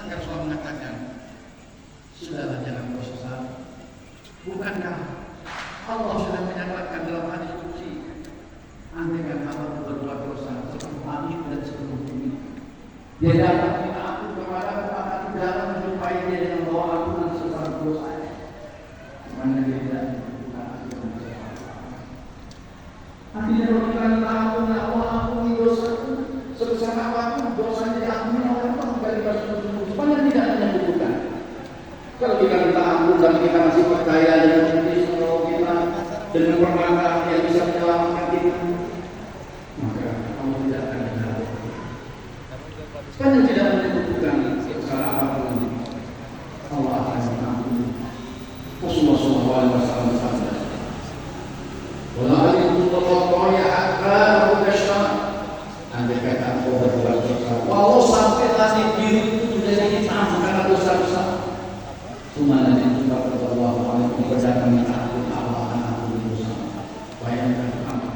Maka Rasulullah mengatakan, sudahlah jangan kau sesat. Bukankah Allah sudah menyatakan dalam hadis qudsi, andaikan hamba berbuat dosa seperti langit dan seluruh bumi, dia dapat minta ampun kepada akan dalam menjumpai dia dengan bawa ampunan sebesar dosa. Mana dia tidak artinya kalau kita minta ampun, Allah ampuni dosa sebesar apapun, dosanya diampuni oleh Allah dari Rasulullah. Supaya tidak menyebutkan. Kalau kita minta ampun tapi kita masih percaya dengan kita dengan permata yang bisa menyelamatkan kita, maka Allah tidak akan menjawab. Supaya tidak menyebutkan sebesar apapun, Allah akan mengampuni. Rasulullah SAW bersabda, "Wala alimtu qataya hatta udashna." Andai kata engkau berbuat dosa, walau sampai langit biru itu menjadi hitam karena dosa-dosa, Sumana itu Allah Alaihi Wasallam ampun Allah ampun dosa. Bayangkan apa?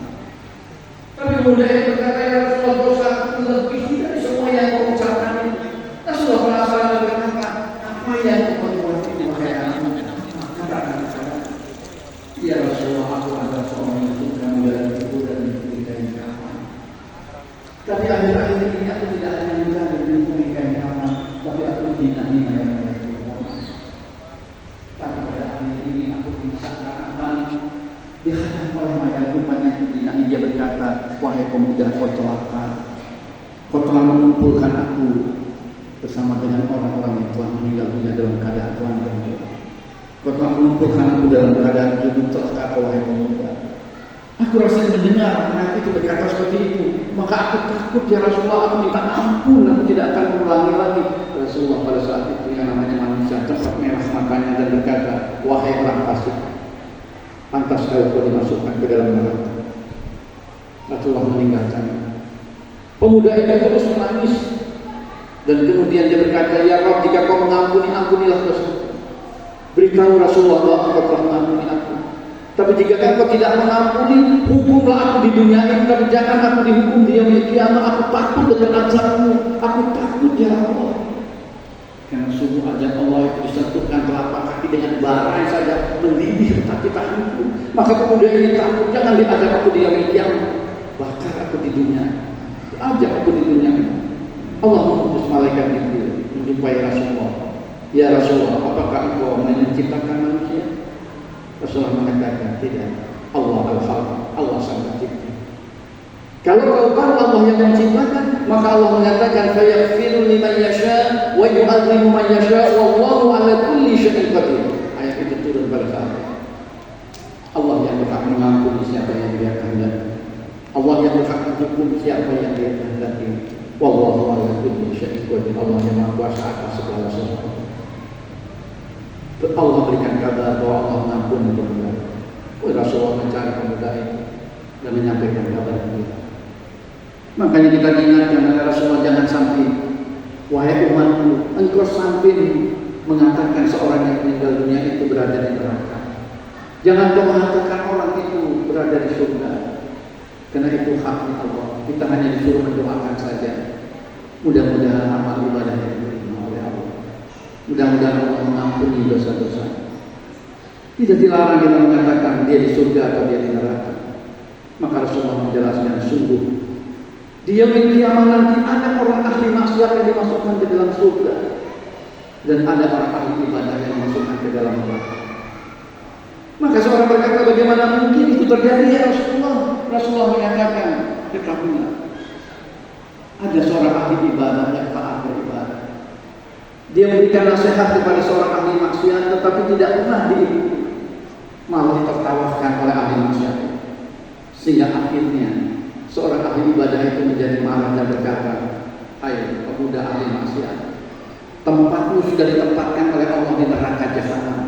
Tapi kemudian berkata, ya Rasulullah, dosa lebih dari semua yang kau ucapkan itu. Rasulullah penasaran berkata, apa yang kau buat itu? Katakan, ya Rasulullah, aku adalah seorang yang suka menjalani itu dan mengikuti kain-kain. Tapi akhir-akhir ini aku tidak hanya menjalani dan mengikuti kain-kain, tapi aku hina-hina yang dihadap oleh mayat rupanya yang dia berkata, wahai pemuda, kau celaka, kau telah mengumpulkan aku bersama dengan orang-orang yang telah meninggal dunia dalam keadaan telanjang. Kau telah mengumpulkan aku dalam keadaan hidup, celaka wahai pemuda. Aku rasanya mendengar mayat itu berkata seperti itu, maka aku takut ya Rasulullah, aku minta ampun, aku tidak akan mengulangi lagi. Rasulullah pada saat itu yang namanya manusia cepat merah matanya dan berkata, wahai orang fasik, pantas kau dimasukkan ke dalam neraka. Rasulullah meninggalkan. Pemuda itu terus menangis dan kemudian dia berkata, ya Rabb, jika kau mengampuni, ampunilah dosa. Beritahu Rasulullah bahwa engkau telah mengampuni aku. Tapi jika engkau tidak mengampuni, hukumlah aku di dunia ini, tapi jangan aku dihukum di yaumil qiyamah. Aku takut dengan azabmu. Aku takut ya Allah. Karena sungguh ajab Allah itu disentuhkan telapak kaki dengan bara saja mendidih tapi tak hidup. Maka kemudian ini takut, jangan diajak aku di yaumil qiyamah, bakar aku di dunia, ajak aku di dunia. Allah mengutus malaikat Jibril menjumpai Rasulullah. Ya Rasulullah, apakah engkau menciptakan manusia? Rasulullah mengatakan, tidak. Allah al-Khalq, Allah sang pencipta. Kalau kau tahu Allah yang menciptakan, maka Allah mengatakan fayaghfiru liman yasha wa yu'adzimu man yasha wallahu ala kulli syai'in qadir. Ayat itu turun pada saat itu. Allah yang berhak mengampuni siapa yang Dia kehendaki. Allah yang berhak menghukum siapa yang Dia kehendaki. Wallahu ala kulli syai'in qadir. Allah yang Maha Kuasa atas segala sesuatu. Allah berikan kabar bahwa Allah mengampuni pemuda. Rasulullah mencari pemuda itu dan menyampaikan kabar itu. Makanya kita diingatkan oleh Rasulullah, jangan sampai wahai umatku, engkau sampai mengatakan seorang yang meninggal dunia itu berada di neraka. Jangan kau mengatakan orang itu berada di surga, karena itu haknya Allah. Kita hanya disuruh mendoakan saja. Mudah-mudahan amal ibadah yang diterima oleh Allah. Mudah-mudahan Allah mengampuni dosa-dosa. Tidak dilarang kita mengatakan dia di surga atau dia di neraka. Maka Rasulullah menjelaskan, sungguh dia kiamat nanti ada orang ahli maksiat yang dimasukkan ke dalam surga dan ada orang ahli ibadah yang dimasukkan ke dalam neraka. Maka seorang berkata, bagaimana mungkin itu terjadi ya Rasulullah? Rasulullah mengatakan, ketahuilah, ada seorang ahli ibadah yang taat beribadah. Dia memberikan nasihat kepada seorang ahli maksiat, tetapi tidak pernah diikuti, malah ditertawakan oleh ahli maksiat. Sehingga akhirnya seorang ahli ibadah itu menjadi marah dan berkata, ayo pemuda ahli maksiat, tempatmu sudah ditempatkan oleh Allah di neraka jahanam.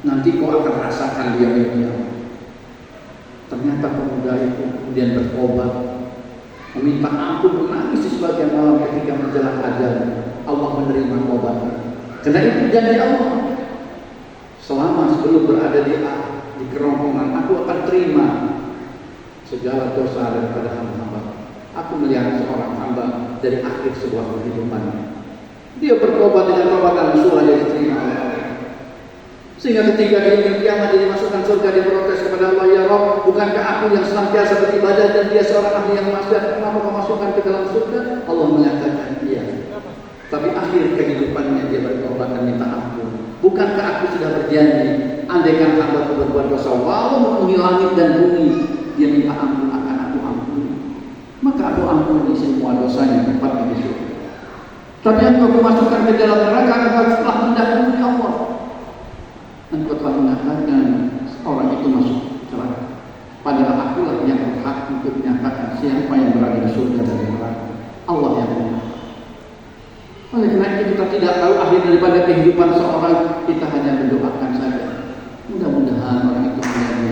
Nanti kau akan rasakan dia yang. Ternyata pemuda itu kemudian bertobat, meminta ampun, menangis di sebagian malam ketika menjelang ajal. Allah menerima taubatnya. Karena itu janji Allah. Selama sebelum berada di kerongkongan, aku akan terima segala dosa daripada hamba-hamba. Aku melihat seorang hamba dari akhir sebuah kehidupan. Dia bertobat bertobat dengan tobat nasuha yang diterima oleh Allah. Sehingga ketika dia di kiamat dia dimasukkan surga, dia protes kepada Allah, ya Rabb, bukankah aku yang senantiasa beribadah dan dia seorang ahli yang maksiat, kenapa kau masukkan ke dalam surga? Allah menyatakan iya. Tapi akhir kehidupannya dia bertobat dan minta ampun. Bukankah aku sudah berjanji, andaikan hamba berbuat dosa, walau memenuhi langit dan bumi, dia minta ampun akan aku ampuni. Maka aku ampuni semua dosanya tempatnya di surga. Tapi engkau memasukkan ke dalam neraka engkau telah mendahului Allah. Engkau telah mengatakan orang itu masuk neraka. Padahal akulah yang berhak untuk menyatakan siapa yang berada di surga dan di neraka. Allah yang menyatakan. Oleh karena itu kita tidak tahu akhir daripada kehidupan seorang, kita hanya mendoakan saja. Mudah-mudahan orang itu menjadi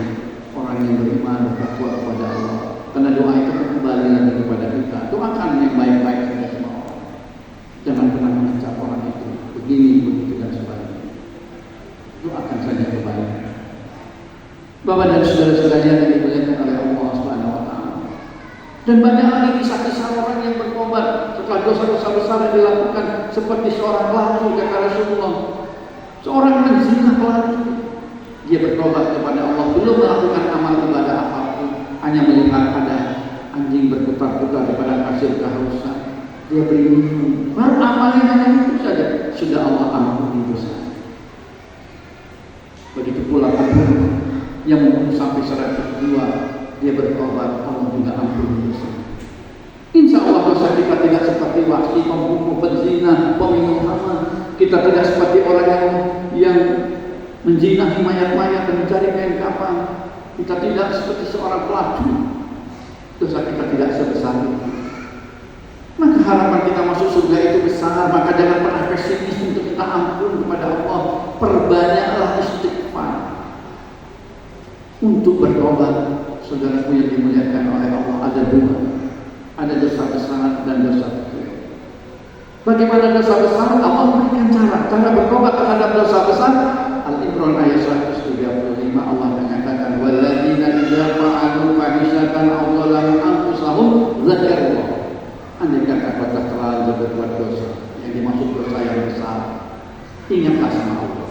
orang yang beriman, bertakwa kepada Allah. Karena doa itu kembali lagi kepada kita. Doakan yang baik-baik saja sama orang. Jangan pernah mencap orang itu begini, begitu dan sebagainya. Doakan saja kebaikan. Bapak dan saudara-saudara yang dimuliakan oleh Allah Subhanahu wa taala. Dan banyak lagi kisah-kisah orang yang bertobat setelah dosa-dosa besar yang dilakukan, seperti seorang lelaki kata Rasulullah. Seorang menzina pelaku, dia bertobat kepada Allah, belum melakukan amal ibadah apapun, hanya melihat ada anjing berputar-putar di padang pasir kehausan, dia beri minum, baru amalnya hanya itu saja, sudah Allah ampuni dosa. Begitu pula orang yang membunuh sampai 100 jiwa, dia bertobat, Allah juga ampuni dosa. Insya Allah dosa kita tidak seperti Wahsy, pembunuh, penzina, peminum khamar. Kita tidak seperti orang yang menjinahi mayat-mayat dan mencari kain kafan. Kita tidak seperti seorang pelacu. Dosa kita tidak sebesar itu. Maka harapan kita masuk surga itu besar. Maka jangan pernah pesimis untuk kita ampun kepada Allah. Perbanyaklah istighfar untuk bertobat. Saudaraku yang dimuliakan oleh Allah, ada dua. Ada dosa besar dan dosa kecil. Bagaimana dosa besar? Allah memberikan cara bertobat terhadap dosa besar. Al-Imran ayat 135 Allah menyatakan, walladzina idza fa'alu fahishatan aw zalamu anfusahum dzakarullah. Andai kata kita telah berbuat dosa, yang dimaksud dosa yang besar, ingatlah sama Allah.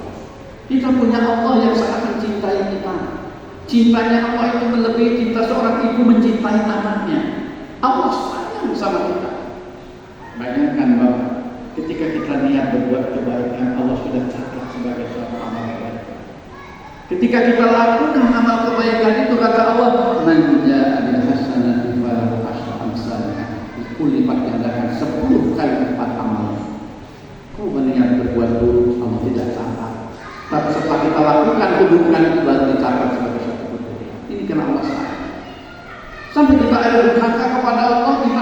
Kita punya Allah yang sangat mencintai kita. Cintanya Allah itu melebihi cinta seorang ibu mencintai anaknya. Allah sayang sama kita. Bayangkan Bapak, ketika kita niat berbuat kebaikan, Allah sudah catat sebagai suatu amal kebaikan. Ketika kita lakukan amal kebaikan itu, kata Allah, man jaa bil hasanati falahu asyru amsalha, dilipat gandakan 10 kali lipat amal. Kau berniat berbuat buruk, Allah tidak catat. Tapi setelah kita lakukan keburukan itu baru dicatat sebagai suatu kebaikan. Ini karena Allah sayang. Sampai kita ada durhaka kepada Allah, kita